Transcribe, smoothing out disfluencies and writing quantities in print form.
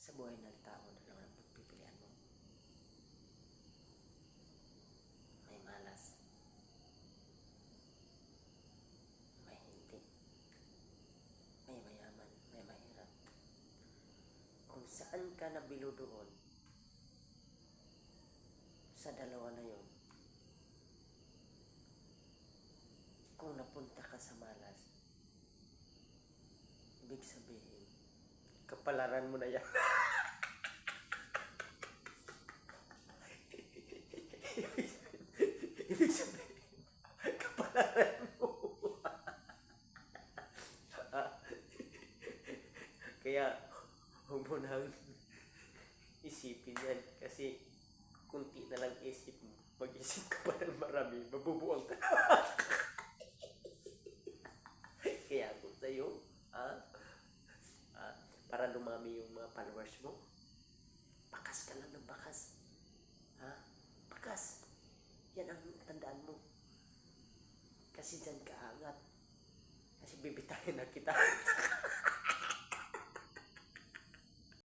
Sa buhay ng tao, dalawa ang pagpipilian mo. May malas, may hindi. May mayaman, may mahirap. Kung saan ka nabilo doon, sa dalawa na yon, kung napunta ka sa malas, ibig sabihin, kapalaran mo na yan. Ibig sabihin, kapalaran mo. Kaya, huwag mo nang isipin yan. Kasi, kunti na lang isip mo. Mag-isip ka pa ng marami, mabubuang ka. Kaya ako sa'yo, para lumami yung mga followers mo, bakas ka lang ng bakas. Bakas. Yan ang tandaan mo. Kasi dyan ka angat. Kasi bibitahin na kita.